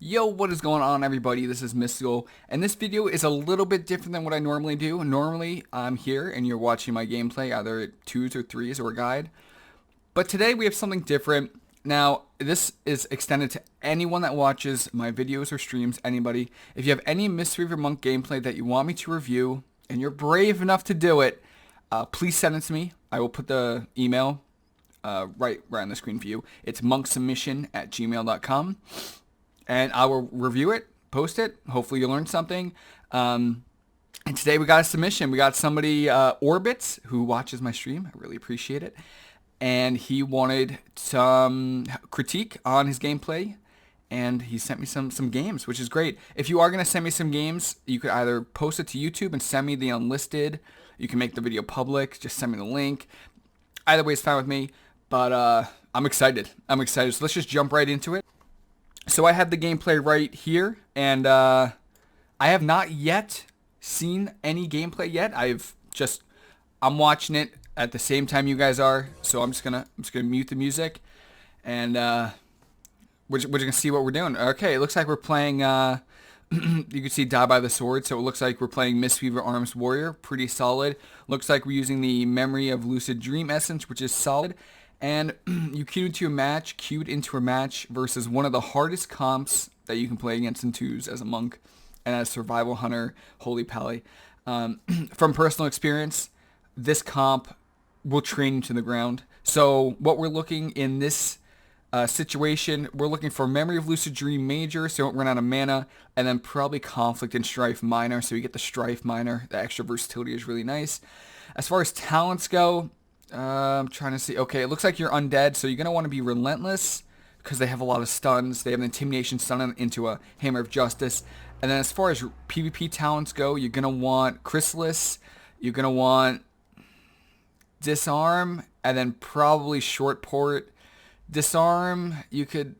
Yo, what is going on, everybody? This is Mysticall, and this video is a little bit different than what I normally do. Normally, I'm here and you're watching my gameplay, either at 2s or 3s or a guide. But today we have something different. Now, this is extended to anyone that watches my videos or streams, anybody. If you have any Mistweaver Monk gameplay that you want me to review, and you're brave enough to do it, please send it to me. I will put the email right on the screen for you. It's monksubmission@gmail.com. And I will review it, post it. Hopefully you learned something. And today we got a submission. We got somebody, Orbitz, who watches my stream. I really appreciate it. And he wanted some critique on his gameplay. And he sent me some games, which is great. If you are going to send me some games, you could either post it to YouTube and send me the unlisted. You can make the video public. Just send me the link. Either way is fine with me. But I'm excited. So let's just jump right into it. So I have the gameplay right here, and I have not yet seen any gameplay yet. I'm watching it at the same time you guys are, so I'm just gonna mute the music, and we're gonna see what we're doing. Okay, it looks like we're playing. You can see Die by the Sword, so it looks like we're playing Mistweaver Arms Warrior, pretty solid. Looks like we're using the Memory of Lucid Dream Essence, which is solid. And you queued into a match versus one of the hardest comps that you can play against in 2s as a monk and as survival hunter, Holy Pally. From personal experience, this comp will train you to the ground. So what we're looking in this situation, we're looking for Memory of Lucid Dream Major, so you don't run out of mana, and then probably Conflict and Strife Minor, so you get the Strife Minor. The extra versatility is really nice. As far as talents go, I'm trying to see. Okay, it looks like you're undead, so you're going to want to be relentless because they have a lot of stuns. They have an intimidation stun into a Hammer of Justice. And then as far as PvP talents go, you're going to want Chrysalis. You're going to want Disarm, and then probably Short Port. Disarm, you could...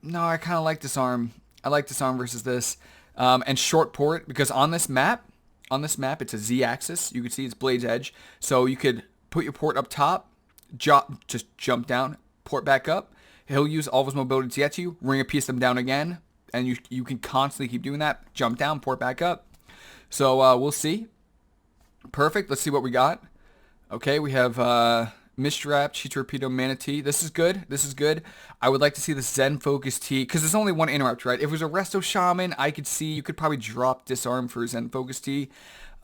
No, I kind of like Disarm. I like Disarm versus this. And Short Port, because on this map, it's a Z-axis. You can see it's Blade's Edge. So you could... put your port up top, just jump down, port back up. He'll use all of his mobility to get to you, ring a piece of them down again, and you can constantly keep doing that. Jump down, port back up. So we'll see. Perfect. Let's see what we got. Okay, we have Mistwrap, Cheat Torpedo, Manatee. This is good. I would like to see the Zen Focus T, because there's only one interrupt, right? If it was a Resto Shaman, I could see you could probably drop Disarm for Zen Focus T.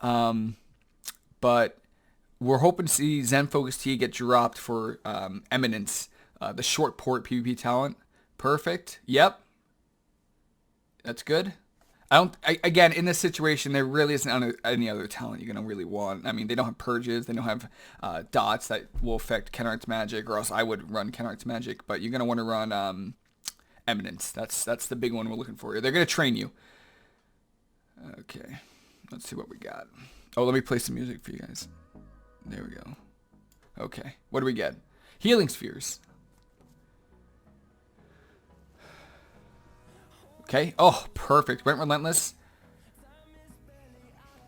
But... we're hoping to see Zen Focus T get dropped for Eminence, the short port PvP talent. Perfect. Yep. That's good. Again, in this situation, there really isn't any other talent you're going to really want. I mean, they don't have purges. They don't have dots that will affect Kenart's magic, or else I would run Kenart's magic. But you're going to want to run Eminence. That's the big one we're looking for. They're going to train you. Okay. Let's see what we got. Oh, let me play some music for you guys. There we go. Okay. What do we get? Healing Spheres. Okay. Oh, perfect. Went Relentless.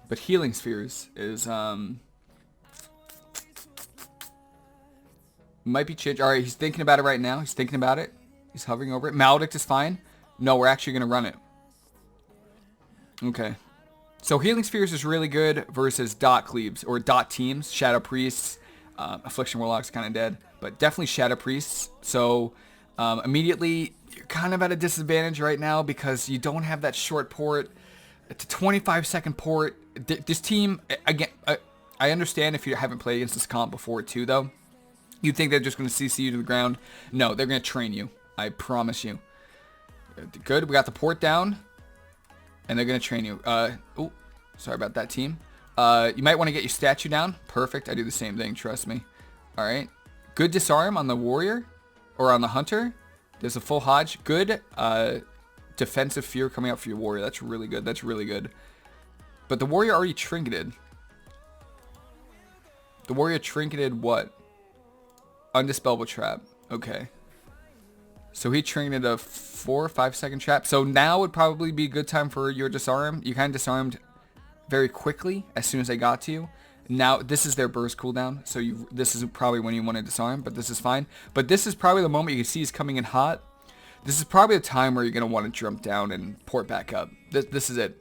But Healing Spheres is, might be changed. Alright, he's thinking about it right now. He's hovering over it. Maledict is fine. No, we're actually going to run it. Okay. So Healing Spheres is really good versus Dot Cleaves or Dot Teams, Shadow Priests, Affliction Warlock's kind of dead, but definitely Shadow Priests. So immediately you're kind of at a disadvantage right now because you don't have that short port. It's a 25-second port. This team, again, I understand if you haven't played against this comp before too, though. You think they're just going to CC you to the ground. No, they're going to train you. I promise you. Good, we got the port down. And they're going to train you. Oh, sorry about that, team. You might want to get your statue down. Perfect. I do the same thing. Trust me. All right. Good disarm on the warrior or on the hunter. There's a full Hodge. Good defensive fear coming out for your warrior. That's really good. But the warrior already trinketed. The warrior trinketed what? Undispellable trap. Okay. So he trinketed a 4 or 5 second trap. So now would probably be a good time for your disarm. You kind of disarmed very quickly as soon as they got to you. Now this is their burst cooldown. So this is probably when you want to disarm, but this is fine. But this is probably the moment you can see he's coming in hot. This is probably a time where you're going to want to jump down and port back up. This is it.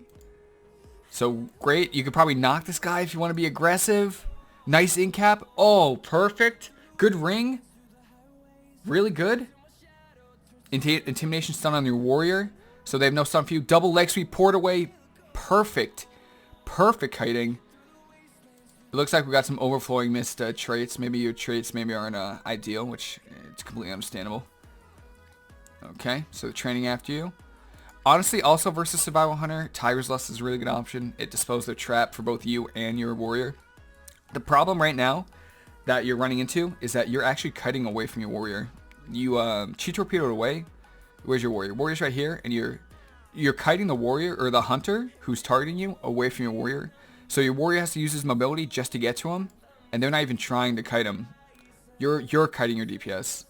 So, great. You could probably knock this guy if you want to be aggressive. Nice in cap. Oh, perfect. Good ring. Really good. Intimidation stun on your warrior. So they have no stun for you. Double leg sweep, port away. Perfect. Perfect kiting. It looks like we got some overflowing missed traits. Maybe your traits maybe aren't ideal, which it's completely understandable. Okay, so training after you. Honestly, also versus Survival Hunter, Tiger's Lust is a really good option. It disposes their trap for both you and your warrior. The problem right now that you're running into is that you're actually kiting away from your warrior. You chi torpedoed away. Where's your warrior? Warrior's right here, and you're kiting the warrior or the hunter who's targeting you away from your warrior. So your warrior has to use his mobility just to get to him, and they're not even trying to kite him. You're kiting your DPS.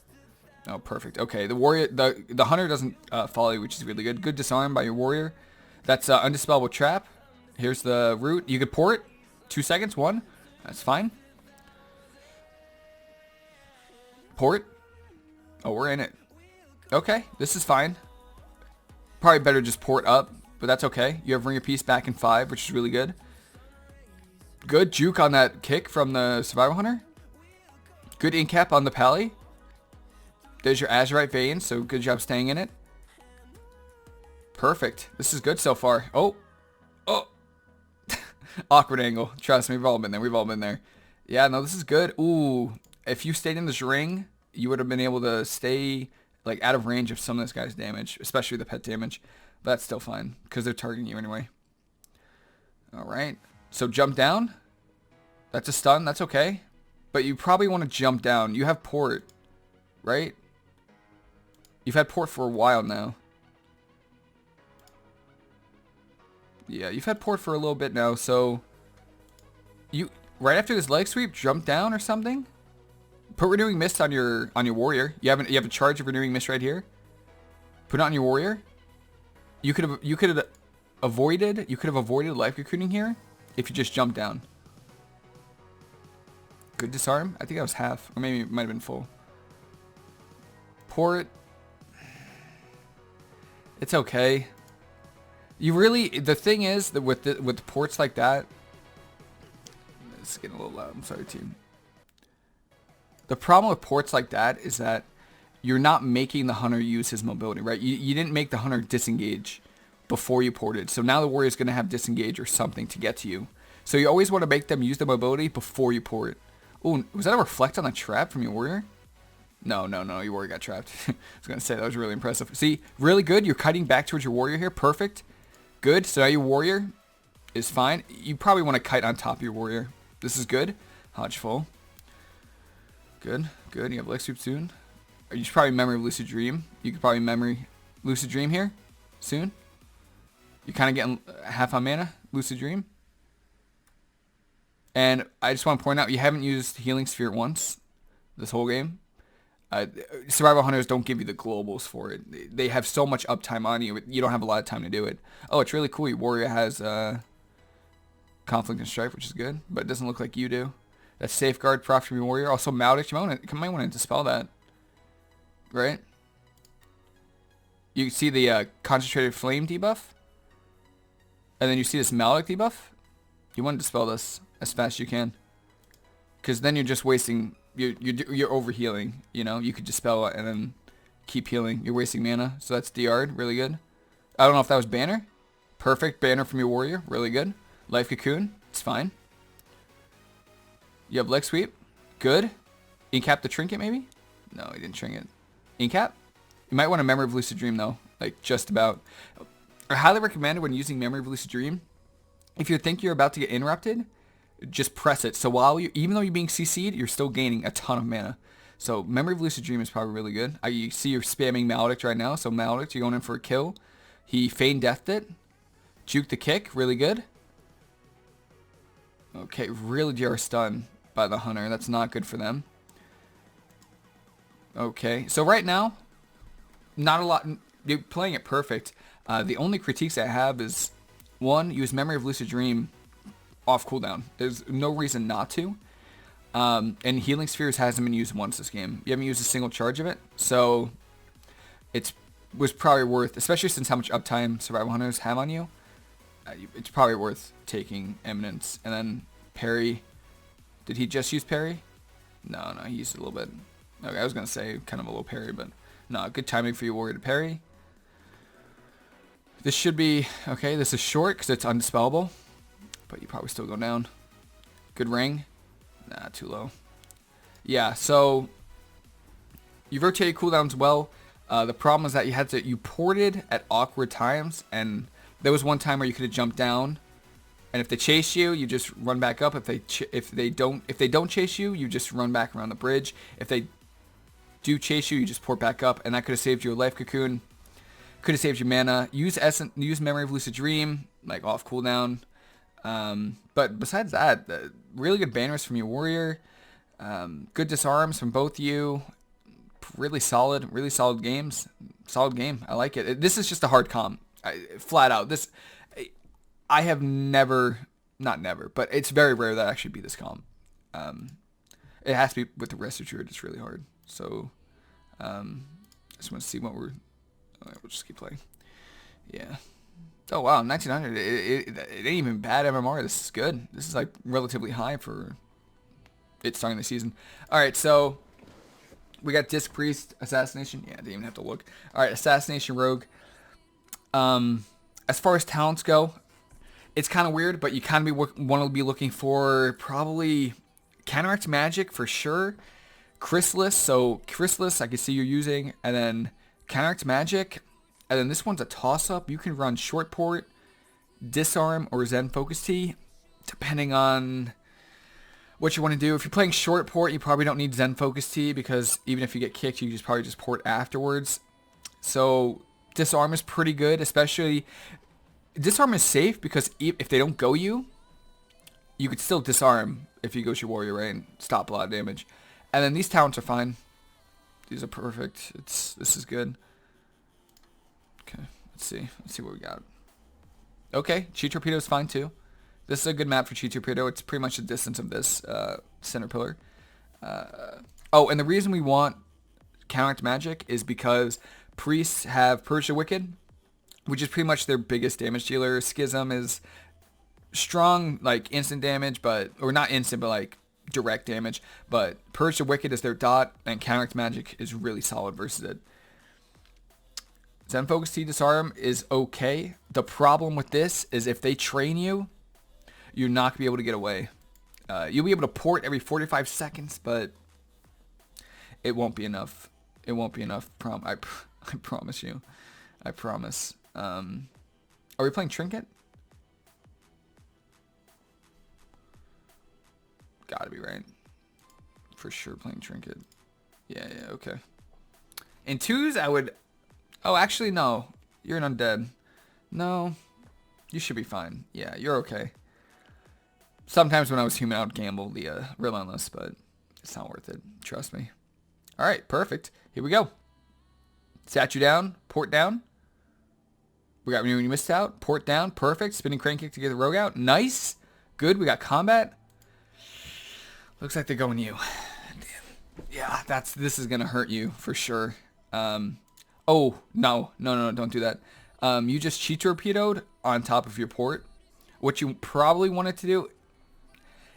Oh, perfect. Okay, the warrior, the hunter doesn't follow you, which is really good. Good disarm by your warrior. That's undispellable trap. Here's the root. You could port. 2 seconds. 1. That's fine. Port. Oh, we're in it. Okay, this is fine. Probably better just port up, but that's okay. You have Ring of Peace back in 5, which is really good. Good juke on that kick from the Survival Hunter. Good incap on the Pally. There's your Azurite Vein, so good job staying in it. Perfect. This is good so far. Oh. Oh. Awkward angle. Trust me, we've all been there. We've all been there. Yeah, no, this is good. Ooh. If you stayed in this ring, you would have been able to stay like out of range of some of this guy's damage, especially the pet damage. But that's still fine, because they're targeting you anyway. Alright. So jump down. That's a stun. That's okay. But you probably want to jump down. You have port, right? You've had port for a while now. Yeah, you've had port for a little bit now, so you right after this leg sweep, jump down or something. Put Renewing Mist on your warrior. You have a charge of Renewing Mist right here. Put it on your warrior. You could have avoided life cocooning here if you just jumped down. Good disarm. I think that was half, or maybe it might have been full. Port. It's okay. You really, the thing is that with ports like that, it's getting a little loud. I'm sorry, team. The problem with ports like that is that you're not making the hunter use his mobility, right? You didn't make the hunter disengage before you ported. So now the warrior's going to have disengage or something to get to you. So you always want to make them use the mobility before you port. Oh, was that a reflect on the trap from your warrior? No, your warrior got trapped. I was going to say, that was really impressive. See, really good. You're kiting back towards your warrior here. Perfect. Good. So now your warrior is fine. You probably want to kite on top of your warrior. This is good. Hodge full. Good. Good. You have leg sweep soon. You should probably memory of Lucid Dream. You could probably memory Lucid Dream here soon. You're kind of getting half on mana. Lucid Dream. And I just want to point out, you haven't used Healing Sphere once this whole game. Survival Hunters don't give you the globals for it. They have so much uptime on you. You don't have a lot of time to do it. Oh, it's really cool. Your warrior has Conflict and Strife, which is good. But it doesn't look like you do. That's Safeguard, Profit from your warrior. Also, Maldix. You might want to dispel that. Right? You see the Concentrated Flame debuff. And then you see this Maldix debuff. You want to dispel this as fast as you can. Because then you're just wasting... You're overhealing, you know. You could dispel it and then keep healing. You're wasting mana, so that's DR'd, really good. I don't know if that was banner. Perfect banner from your warrior, really good. Life Cocoon, it's fine. You have leg sweep, good. Incap the trinket maybe? No, he didn't trinket. Incap? You might want to Memory of Lucid Dream though, like just about. I highly recommend when using Memory of Lucid Dream, if you think you're about to get interrupted, just press it. So while even though you're being CC'd, you're still gaining a ton of mana. So Memory of Lucid Dream is probably really good. You see you're spamming Maldix right now. So Maldix, you're going in for a kill. He feigned deathed it. Juke the kick, really good. Okay, really JR stun by the hunter. That's not good for them. Okay, so right now, not a lot. You're playing it perfect. The only critiques I have is, one, use Memory of Lucid Dream off cooldown. There's no reason not to. And Healing Spheres hasn't been used once this game. You haven't used a single charge of it. So it's was probably worth, especially since how much uptime survival hunters have on you. It's probably worth taking Eminence. And then parry. Did he just use parry? No, he used it a little bit. Okay, I was going to say kind of a low parry, but no, good timing for your warrior to parry. This should be, okay, this is short because it's undispellable, but you probably still go down. Good ring. Nah, too low. Yeah, so you rotate your cooldowns well. The problem is that you ported at awkward times, and there was one time where you could have jumped down, and if they chase you, you just run back up. If they don't chase you, you just run back around the bridge. If they do chase you, you just port back up, and that could have saved your life cocoon. Could have saved your mana. Use Memory of Lucid Dream, like off cooldown. But besides that, really good banners from your warrior. Good disarms from both you. Really solid games. Solid game. I like it. This is just a hard comp. Flat out. I have not never, but it's very rare that I actually beat this comp. It has to be with the Resto Druid. It's really hard. So, just want to see what we'll just keep playing. Yeah. Oh wow, 1900. It ain't even bad MMR. This is good. This is like relatively high for it starting the season. All right, so we got Disc Priest, Assassination. Yeah, I didn't even have to look. All right, Assassination Rogue. As far as talents go, it's kind of weird, but you kind of want to be looking for probably Counteract Magic for sure. Chrysalis. So Chrysalis, I can see you're using, and then Counteract Magic. And then this one's a toss-up. You can run Short Port, Disarm, or Zen Focus Tea, depending on what you want to do. If you're playing Short Port, you probably don't need Zen Focus Tea, because even if you get kicked, you just probably just port afterwards. So Disarm is pretty good, especially... Disarm is safe, because if they don't go you could still disarm if you go your warrior, right, and stop a lot of damage. And then these talents are fine. These are perfect. This is good. Okay, let's see what we got. Okay, Chi Torpedo is fine too. This is a good map for Chi Torpedo. It's pretty much the distance of this center pillar. Oh, and the reason we want Counteract Magic is because priests have Persia Wicked, which is pretty much their biggest damage dealer. Schism is strong, like instant damage, or not instant, but like direct damage. But Persia Wicked is their dot, and Counteract Magic is really solid versus it. Zen Focus Tea Disarm is okay. The problem with this is if they train you, you're not going to be able to get away. You'll be able to port every 45 seconds, but it won't be enough. It won't be enough. I promise you. I promise. Are we playing Trinket? Gotta be right. For sure playing Trinket. Yeah, okay. In twos, I would... Oh, actually, no. You're an undead. No. You should be fine. Yeah, you're okay. Sometimes when I was human, I would gamble the Relentless, but it's not worth it. Trust me. All right, perfect. Here we go. Statue down. Port down. We got when you missed out. Port down. Perfect. Spinning Crane Kick to get the Rogue out. Nice. Good. We got combat. Looks like they're going you. Damn. Yeah, this is going to hurt you for sure. Oh, no, don't do that. You just Chi Torpedoed on top of your port. What you probably wanted to do,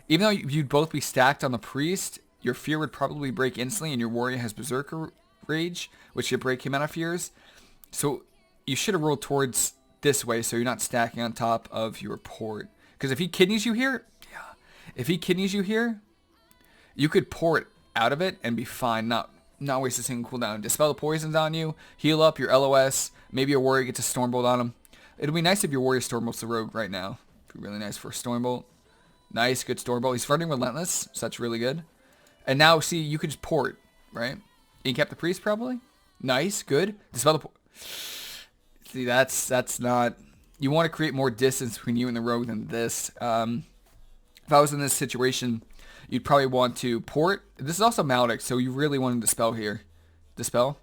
even though you'd both be stacked on the priest, your fear would probably break instantly, and your warrior has Berserker Rage, which should break him out of fears. So you should have rolled towards this way, so you're not stacking on top of your port. Because if he kidneys you here, you could port out of it and be fine, not waste a single cooldown. Dispel the poisons on you, heal up your LOS, maybe your warrior gets a Stormbolt on him. It'll be nice if your warrior Stormbolts the rogue right now. It'd be really nice for a Stormbolt. Nice, good Stormbolt. He's running Relentless, so that's really good. And now, see, you could just port, right? Incap the priest, probably. Nice, good. Dispel the See, that's not... You want to create more distance between you and the rogue than this. If I was in this situation, you'd probably want to port. This is also Maledict, so you really want to dispel here. Dispel?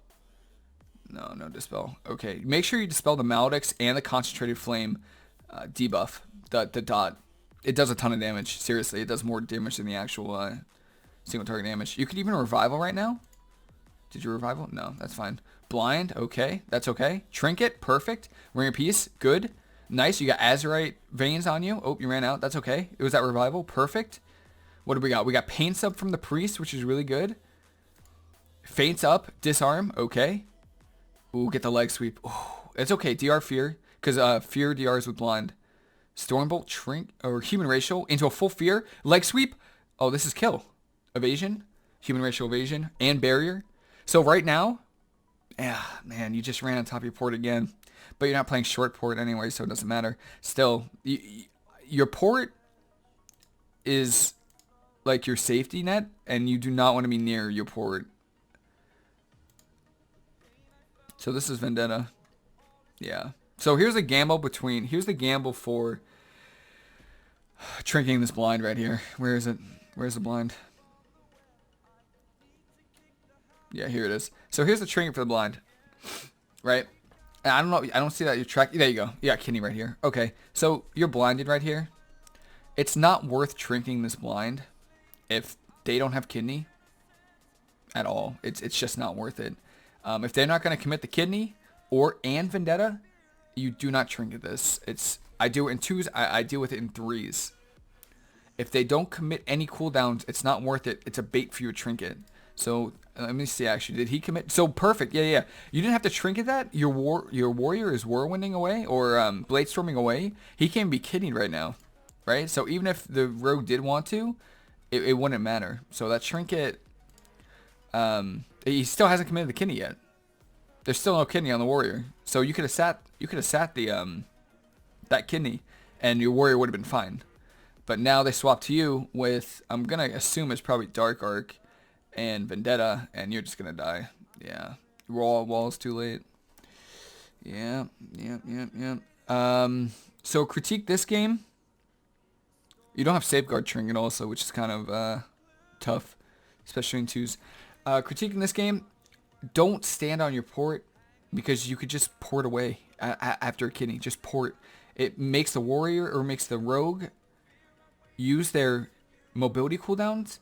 No dispel. Okay, make sure you dispel the Maledicts and the Concentrated Flame debuff, the dot. It does a ton of damage. Seriously, it does more damage than the actual single target damage. You could even revival right now. Did you revival? No, that's fine. Blind, okay, that's okay. Trinket, perfect. Ring of Peace, good. Nice, you got Azurite Veins on you. Oh, you ran out, that's okay. It was that Revival, perfect. What do we got? We got Paints Up from the Priest, which is really good. Faints Up, Disarm, okay. Ooh, get the leg sweep. Oh, it's okay, DR Fear, because Fear DRs with Blind. Stormbolt, Shrink, or Human Racial into a full Fear. Leg sweep. Oh, this is kill. Evasion, Human Racial Evasion, and Barrier. So right now, yeah, man, you just ran on top of your port again. But you're not playing short port anyway, so it doesn't matter. Still, your port is like your safety net, and you do not want to be near your port. So this is Vendetta. Yeah. So here's the gamble for trinking this blind right here. Where is it? Where's the blind? Yeah, here it is. So here's the trinket for the blind. Right? And I don't know. I don't see that you're tracking. There you go. You got kidney right here. Okay. So you're blinded right here. It's not worth trinking this blind if they don't have kidney at all. It's just not worth it. If they're not going to commit the kidney and Vendetta, you do not trinket this. I do it in 2s. I deal with it in 3s. If they don't commit any cooldowns, it's not worth it. It's a bait for your trinket. So let me see. Actually, did he commit? So perfect. Yeah. You didn't have to trinket that. Your warrior is whirlwinding away or blade storming away. He can't be kidneyed right now, right? So even if the rogue did want to, it wouldn't matter. So that trinket, he still hasn't committed the kidney yet. There's still no kidney on the warrior. So you could have sat the that kidney, and your warrior would have been fine. But now they swap to you with, I'm gonna assume it's probably Dark Arc and Vendetta, and you're just gonna die. Yeah, wall's too late. Yeah. So critique this game. You don't have Safeguard Trinket also, which is kind of tough, especially in 2s. Critiquing this game, don't stand on your port because you could just port away after a kidney. Just port. It makes the warrior or makes the rogue use their mobility cooldowns,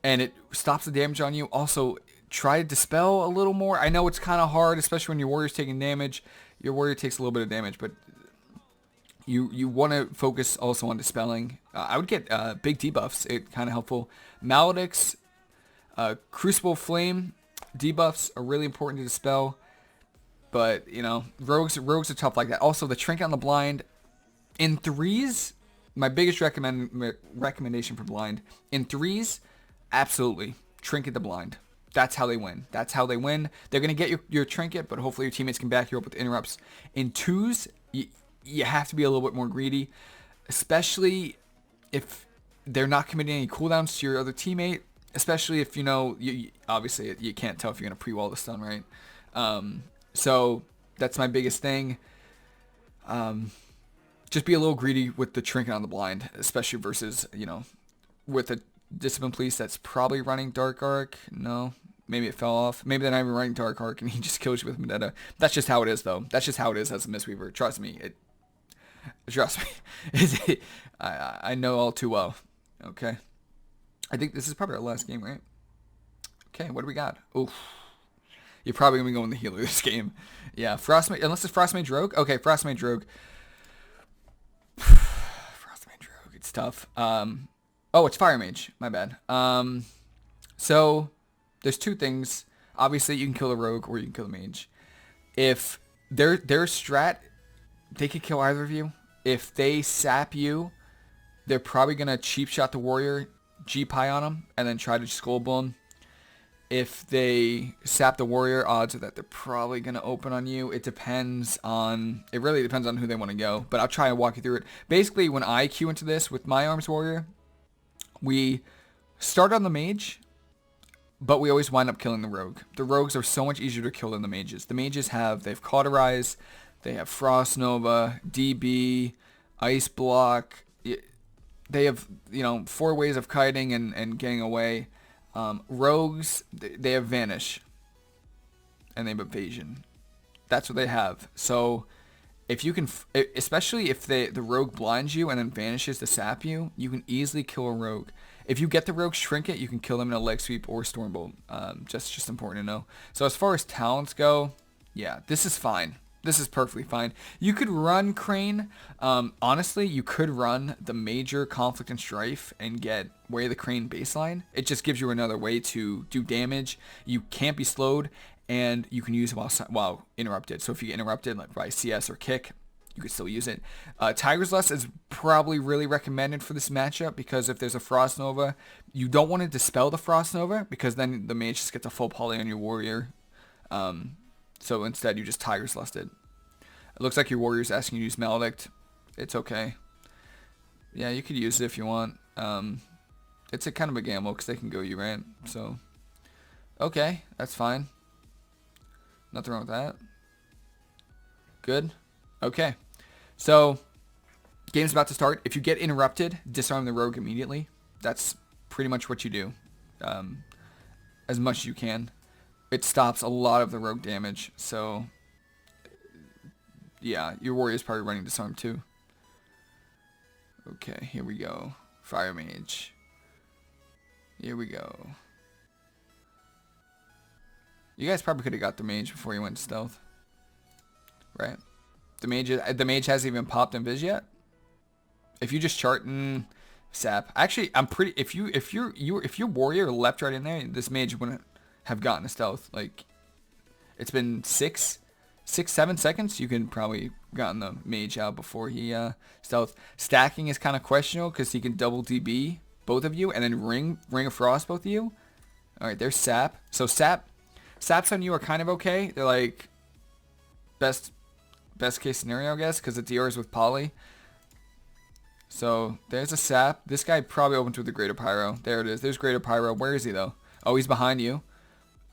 and it stops the damage on you. Also, try to dispel a little more. I know it's kind of hard, especially when your warrior's taking damage. Your warrior takes a little bit of damage, but you want to focus also on dispelling. I would get big debuffs. It's kind of helpful. Maledicts, Crucible Flame debuffs are really important to dispel. But, you know, rogues are tough like that. Also, the trinket on the blind. In 3s, my biggest recommendation for blind. In 3s, absolutely, trinket the blind. That's how they win. That's how they win. They're going to get your trinket, but hopefully your teammates can back you up with interrupts. In 2s, you have to be a little bit more greedy, especially if they're not committing any cooldowns to your other teammate, especially if, you know, obviously you can't tell if you're going to pre-wall the stun, right? So that's my biggest thing. Just be a little greedy with the trinket on the blind, especially versus, you know, with a Discipline Police that's probably running Dark Arc. No, maybe it fell off. Maybe they're not even running Dark Arc and he just kills you with Vendetta. That's just how it is, though. That's just how it is as a Mistweaver. Trust me. Trust me. I know all too well. Okay. I think this is probably our last game, right? Okay, what do we got? Oof. You're probably going to be going the healer this game. Yeah, Frostmage, unless it's Frostmage Rogue. Okay, Frostmage Rogue. Frostmage Rogue, it's tough. Oh, it's Fire Mage. My bad. So, there's two things. Obviously, you can kill the Rogue or you can kill the Mage. If their strat, they could kill either of you. If they sap you, they're probably going to cheap shot the Warrior, G-Pie on him, and then try to Skull Bone. If they sap the Warrior, odds are that they're probably going to open on you. It really depends on who they want to go, but I'll try and walk you through it. Basically, when I queue into this with my Arms Warrior, we start on the Mage, but we always wind up killing the Rogue. The Rogues are so much easier to kill than the Mages. The Mages they've Cauterize, they have Frost Nova, DB, Ice Block. They have, 4 ways of kiting and getting away. Rogues, they have Vanish, and they have Evasion. That's what they have. So, if you can, especially if the Rogue blinds you and then vanishes to sap you, you can easily kill a Rogue. If you get the Rogue's Trinket, you can kill them in a leg sweep or Stormbolt. Just important to know. So as far as talents go, yeah, this is fine. This is perfectly fine. You could run Crane. Honestly, you could run the Major, Conflict, and Strife and get Way of the Crane baseline. It just gives you another way to do damage. You can't be slowed, and you can use it while interrupted. So if you get interrupted like by CS or kick, you could still use it. Tiger's Lust is probably really recommended for this matchup because if there's a Frost Nova, you don't want to dispel the Frost Nova because then the mage just gets a full poly on your warrior. So instead, you just Tiger's Lust it. It looks like your warrior's asking you to use Maledict. It's okay. Yeah, you could use it if you want. It's a kind of a gamble because they can go you, right? So, okay, that's fine. Nothing wrong with that. Good. Okay. So, game's about to start. If you get interrupted, disarm the rogue immediately. That's pretty much what you do. As much as you can. It stops a lot of the rogue damage, so yeah, your warrior's probably running disarm too. Okay, here we go. Fire Mage. Here we go. You guys probably could have got the mage before you went stealth, right? The mage hasn't even popped in Viz yet. If you just chart sap, actually, I'm pretty. If your warrior leapt right in there, this mage wouldn't have gotten a stealth. Like, it's been 7 seconds. You can probably gotten the mage out before he stealth. Stacking is kind of questionable because he can double DB both of you and then ring of frost both of you. All right, there's sap. So saps on you are kind of okay. They're like best case scenario, I guess, because the DRs with poly. So there's a sap. This guy probably opens with a Greater Pyro. There it is. There's Greater Pyro. Where is he though? Oh, he's behind you.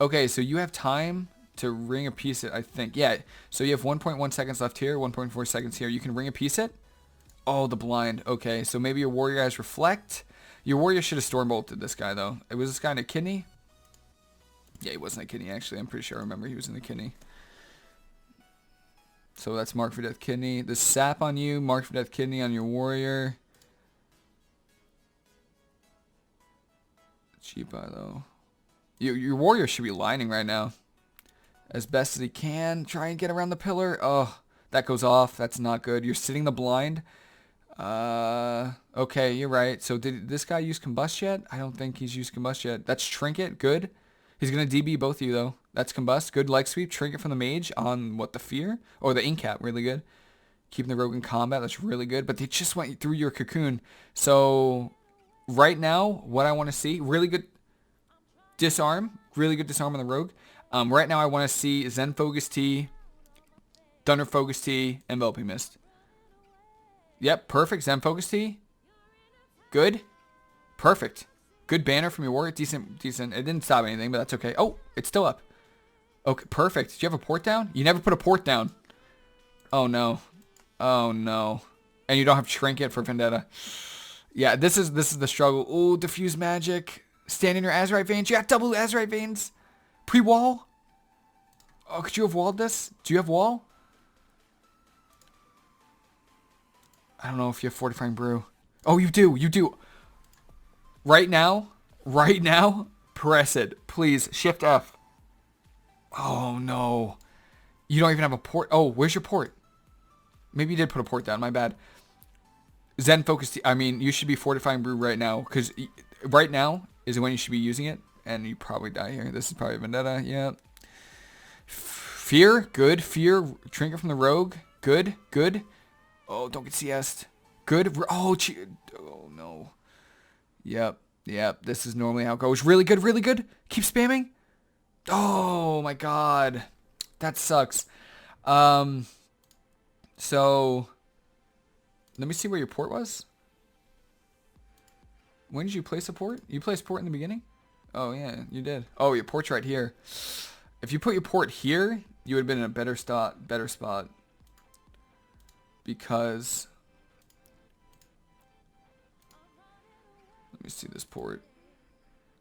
Okay, so you have time to ring a piece it, I think. Yeah, so you have 1.1 seconds left here, 1.4 seconds here. You can ring a piece it. Oh, the blind. Okay, so maybe your warrior has reflect. Your warrior should have stormbolted this guy, though. Was this guy in a kidney? Yeah, he wasn't a kidney, actually. I'm pretty sure I remember he was in the kidney. So that's mark for death kidney. The sap on you, mark for death kidney on your warrior. Cheap eye, though. Your warrior should be lining right now. As best as he can. Try and get around the pillar. Oh, that goes off. That's not good. You're sitting the blind. Okay, you're right. So did this guy use combust yet? I don't think he's used combust yet. That's trinket. Good. He's going to DB both of you, though. That's combust. Good leg sweep. Trinket from the mage on, what, the fear? Or the incap. Really good. Keeping the rogue in combat. That's really good. But they just went through your cocoon. So right now, what I want to see, really good disarm. Really good disarm on the rogue. Right now I want to see Zen Focus T, Thunder Focus T, Enveloping Mist. Yep, perfect. Zen Focus T. Good. Perfect. Good banner from your warrior. Decent. It didn't stop anything, but that's okay. Oh, it's still up. Okay, perfect. Did you have a port down? You never put a port down. Oh, no. Oh, no. And you don't have Trinket for Vendetta. Yeah, this is the struggle. Oh, Diffuse Magic. Stand in your Azurite Veins. You got double Azurite Veins. Pre-wall? Oh, could you have walled this? Do you have wall? I don't know if you have Fortifying Brew. Oh, you do. You do. Right now, press it. Please, Shift F. Oh, no. You don't even have a port. Oh, where's your port? Maybe you did put a port down. My bad. Zen Focus. I mean, you should be Fortifying Brew right now. Because right now is when you should be using it. And you probably die here. This is probably Vendetta. Yeah. Fear. Good. Fear. Trinket from the rogue. Good. Good. Oh, don't get CS'd. Good. Oh, oh, no. Yep. Yep. This is normally how it goes. Really good. Really good. Keep spamming. Oh, my God. That sucks. So, let me see where your port was. When did you place a port? You placed port in the beginning? Oh, yeah, you did. Oh, your port's right here. If you put your port here, you would have been in a better spot. Because... Let me see this port.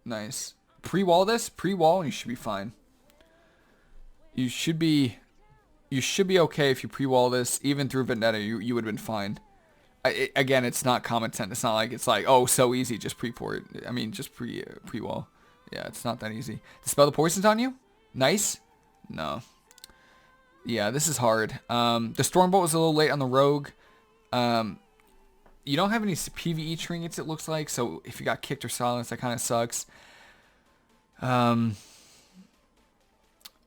Nice. Pre-wall this. Pre-wall, and you should be fine. You should be okay if you pre-wall this. Even through Vendetta, you would have been fine. Again, it's not common sense. It's like, oh, so easy, just pre-port. I mean, just pre-wall. Yeah, it's not that easy. Dispel the poisons on you? Nice. No. Yeah, this is hard. The Stormbolt was a little late on the Rogue. You don't have any PvE trinkets, it looks like, so if you got kicked or silenced, that kind of sucks. My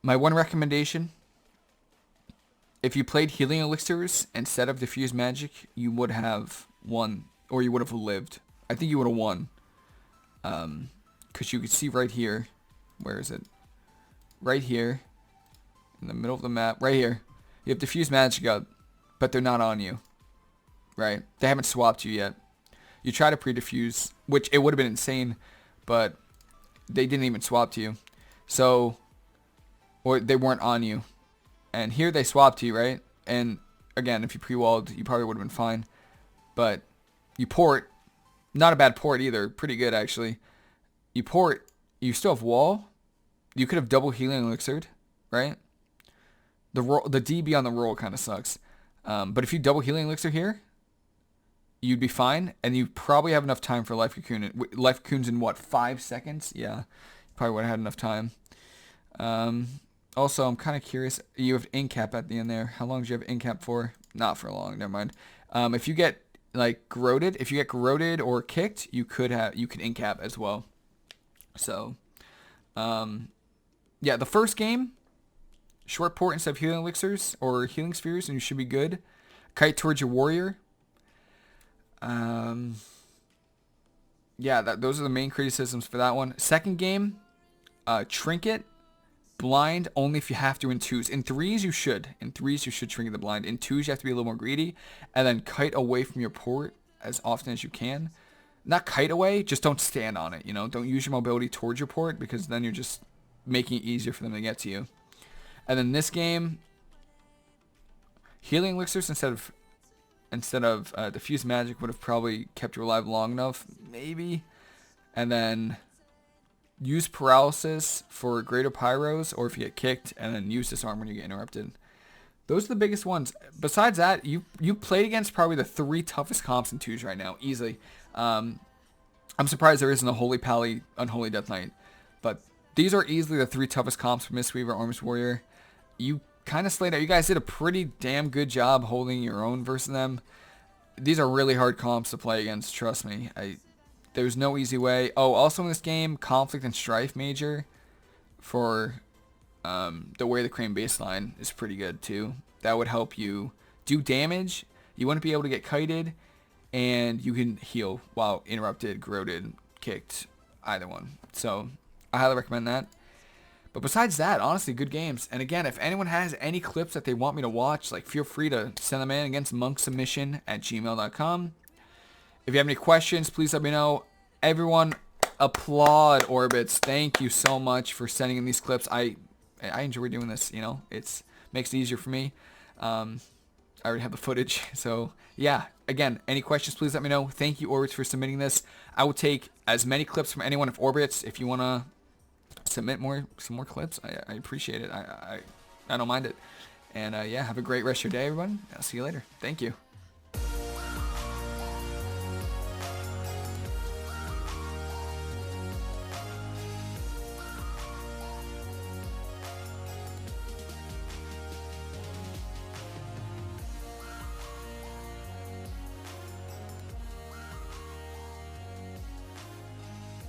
one recommendation, if you played Healing Elixirs instead of Diffuse Magic, you would have won, or you would have lived. I think you would have won. Because you could see right here, where is it? Right here, in the middle of the map, right here. You have Diffuse Magic up, but they're not on you. Right? They haven't swapped you yet. You try to pre-diffuse, which it would have been insane, but they didn't even swap to you. So, or they weren't on you. And here they swapped to you, right? And again, if you pre-walled, you probably would have been fine. But you port, not a bad port either, pretty good actually. You port, you still have wall. You could have double Healing Elixired, right? The DB on the roll kind of sucks. But if you double Healing Elixir here, you'd be fine, and you probably have enough time for Life Cocoon. Life Cocoon's in what, 5 seconds? Yeah, you probably would have had enough time. Also, I'm kind of curious. You have Incap at the end there. How long do you have Incap for? Not for long. Never mind. If you get like corroded, or kicked, you could Incap as well. So, yeah, the first game, short port instead of Healing Elixirs or Healing Spheres, and you should be good. Kite towards your warrior. Yeah, those are the main criticisms for that one. Second game, trinket, blind only if you have to in 2s. In 3s you should. In 3s you should trinket the blind. In 2s you have to be a little more greedy, and then kite away from your port as often as you can. Not kite away, just don't stand on it. You know, don't use your mobility towards your port, because then you're just making it easier for them to get to you. And then this game, Healing Elixirs instead of Diffuse Magic would have probably kept you alive long enough, maybe. And then use Paralysis for Greater Pyros, or if you get kicked, and then use Disarm when you get interrupted. Those are the biggest ones. Besides that, you played against probably the 3 toughest comps in 2s right now, easily. I'm surprised there isn't a Holy Pally, Unholy Death Knight. But these are easily the 3 toughest comps for Mistweaver, Arms Warrior. You kind of slayed out. You guys did a pretty damn good job holding your own versus them. These are really hard comps to play against, trust me. There's no easy way. Oh, also in this game, Conflict and Strife Major for the Way of the Crane baseline is pretty good too. That would help you do damage. You wouldn't be able to get kited, and you can heal while interrupted, corroded, kicked, either one. So I highly recommend that. But besides that, honestly, good games. And again, if anyone has any clips that they want me to watch, like, feel free to send them in against monksubmission@gmail.com. If you have any questions, please let me know. Everyone, applaud Orbitz. Thank you so much for sending in these clips. I enjoy doing this, you know. It makes it easier for me. I already have the footage. So, yeah. Again, any questions, please let me know. Thank you, Orbitz, for submitting this. I will take as many clips from anyone of Orbitz. If you want to submit some more clips, I appreciate it. I don't mind it. And yeah, have a great rest of your day, everyone. I'll see you later. Thank you.